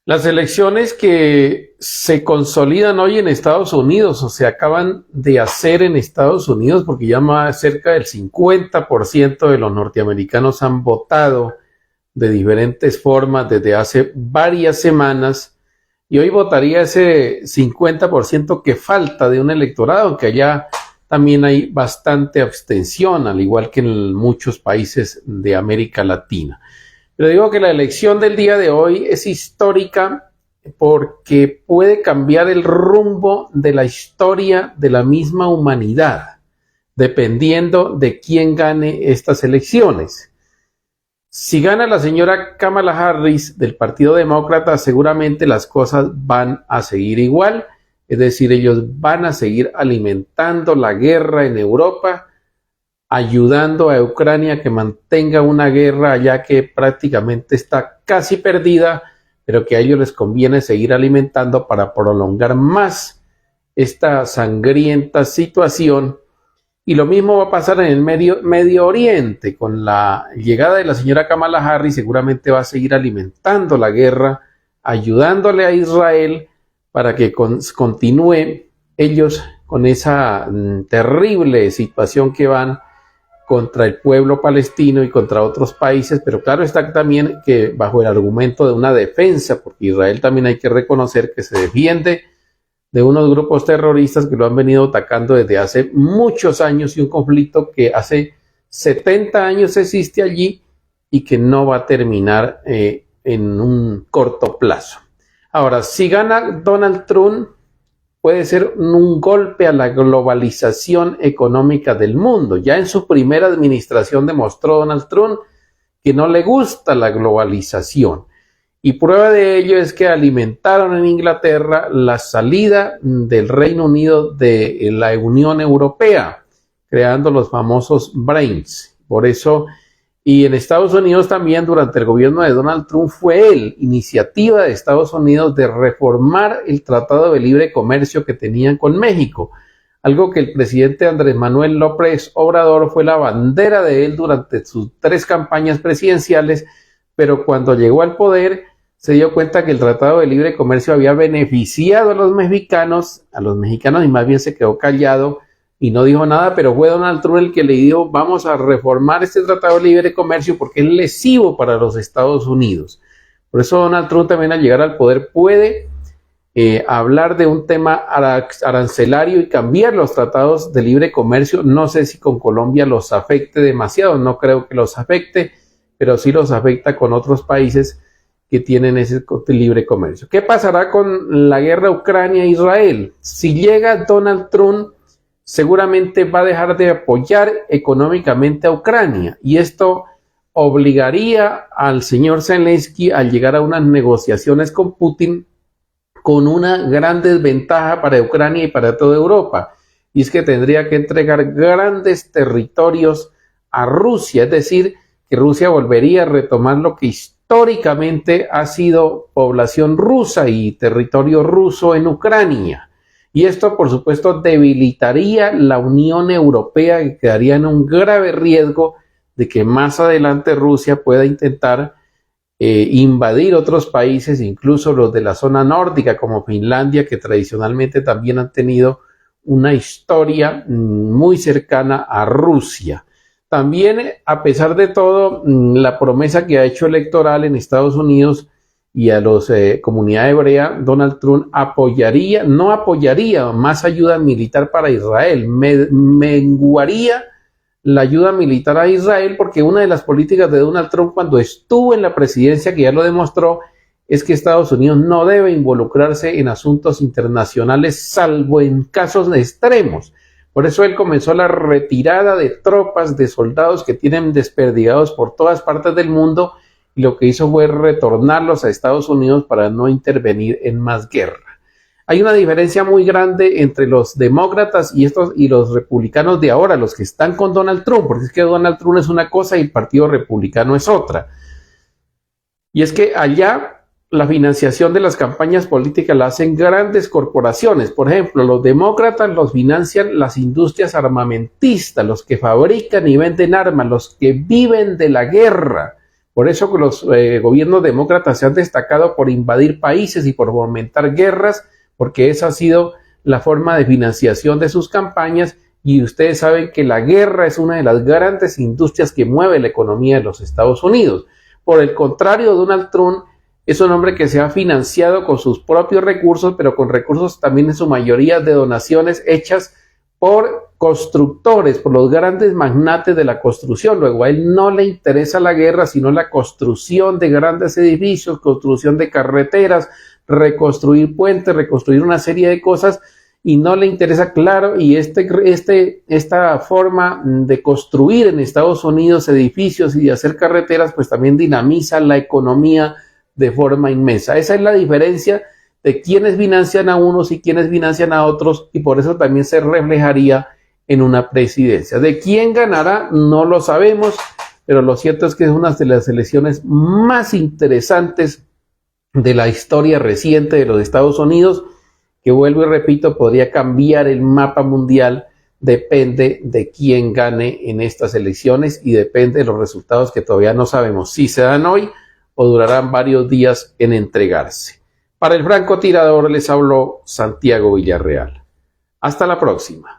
Las elecciones que se consolidan hoy en Estados Unidos o se acaban de hacer en Estados Unidos, porque ya más cerca del 50% de los norteamericanos han votado de diferentes formas desde hace varias semanas, y hoy votaría ese 50% que falta de un electorado, aunque allá también hay bastante abstención, al igual que en muchos países de América Latina. Pero digo que la elección del día de hoy es histórica porque puede cambiar el rumbo de la historia de la misma humanidad, dependiendo de quién gane estas elecciones. Si gana la señora Kamala Harris del Partido Demócrata, seguramente las cosas van a seguir igual, es decir, ellos van a seguir alimentando la guerra en Europa, ayudando a Ucrania a que mantenga una guerra ya que prácticamente está casi perdida, pero que a ellos les conviene seguir alimentando para prolongar más esta sangrienta situación. Y lo mismo va a pasar en el Medio Oriente. Con la llegada de la señora Kamala Harris seguramente va a seguir alimentando la guerra, ayudándole a Israel para que continúe ellos con esa terrible situación que van contra el pueblo palestino y contra otros países, pero claro está también que bajo el argumento de una defensa, porque Israel también hay que reconocer que se defiende de unos grupos terroristas que lo han venido atacando desde hace muchos años y un conflicto que hace 70 años existe allí y que no va a terminar en un corto plazo. Ahora, si gana Donald Trump, puede ser un golpe a la globalización económica del mundo. Ya en su primera administración demostró Donald Trump que no le gusta la globalización. Y prueba de ello es que alimentaron en Inglaterra la salida del Reino Unido de la Unión Europea, creando los famosos Brains. Por eso, y en Estados Unidos también durante el gobierno de Donald Trump fue iniciativa de Estados Unidos de reformar el Tratado de Libre Comercio que tenían con México, algo que el presidente Andrés Manuel López Obrador fue la bandera de él durante sus 3 campañas presidenciales, pero cuando llegó al poder se dio cuenta que el Tratado de Libre Comercio había beneficiado a los mexicanos y más bien se quedó callado y no dijo nada, pero fue Donald Trump el que le dijo vamos a reformar este Tratado de Libre Comercio porque es lesivo para los Estados Unidos. Por eso Donald Trump también al llegar al poder puede hablar de un tema arancelario y cambiar los tratados de libre comercio. No sé si con Colombia los afecte demasiado, no creo que los afecte, pero sí los afecta con otros países que tienen ese libre comercio. ¿Qué pasará con la guerra Ucrania-Israel? Si llega Donald Trump, seguramente va a dejar de apoyar económicamente a Ucrania y esto obligaría al señor Zelensky a llegar a unas negociaciones con Putin con una gran desventaja para Ucrania y para toda Europa, y es que tendría que entregar grandes territorios a Rusia, es decir, que Rusia volvería a retomar lo que históricamente ha sido población rusa y territorio ruso en Ucrania. Y esto, por supuesto, debilitaría la Unión Europea y quedaría en un grave riesgo de que más adelante Rusia pueda intentar invadir otros países, incluso los de la zona nórdica como Finlandia, que tradicionalmente también han tenido una historia muy cercana a Rusia. También, a pesar de todo, la promesa que ha hecho electoral en Estados Unidos y a la comunidad hebrea, Donald Trump no apoyaría más ayuda militar para Israel, menguaría la ayuda militar a Israel, porque una de las políticas de Donald Trump cuando estuvo en la presidencia, que ya lo demostró, es que Estados Unidos no debe involucrarse en asuntos internacionales salvo en casos extremos. Por eso él comenzó la retirada de tropas, de soldados que tienen desperdigados por todas partes del mundo, y lo que hizo fue retornarlos a Estados Unidos para no intervenir en más guerra. Hay una diferencia muy grande entre los demócratas y los republicanos de ahora, los que están con Donald Trump, porque es que Donald Trump es una cosa y el Partido Republicano es otra. Y es que allá la financiación de las campañas políticas la hacen grandes corporaciones. Por ejemplo, los demócratas los financian las industrias armamentistas, los que fabrican y venden armas, los que viven de la guerra. Por eso que los gobiernos demócratas se han destacado por invadir países y por fomentar guerras, porque esa ha sido la forma de financiación de sus campañas, y ustedes saben que la guerra es una de las grandes industrias que mueve la economía de los Estados Unidos. Por el contrario, Donald Trump es un hombre que se ha financiado con sus propios recursos, pero con recursos también en su mayoría de donaciones hechas por constructores, por los grandes magnates de la construcción. Luego a él no le interesa la guerra, sino la construcción de grandes edificios, construcción de carreteras, reconstruir puentes, reconstruir una serie de cosas, y no le interesa, claro, y esta forma de construir en Estados Unidos edificios y de hacer carreteras, pues también dinamiza la economía de forma inmensa. Esa es la diferencia de quienes financian a unos y quienes financian a otros, y por eso también se reflejaría en una presidencia. ¿De quién ganará? No lo sabemos, pero lo cierto es que es una de las elecciones más interesantes de la historia reciente de los Estados Unidos, que, vuelvo y repito, podría cambiar el mapa mundial. Depende de quién gane en estas elecciones y depende de los resultados que todavía no sabemos si se dan hoy o durarán varios días en entregarse. Para el francotirador les habló Santiago Villarreal. Hasta la próxima.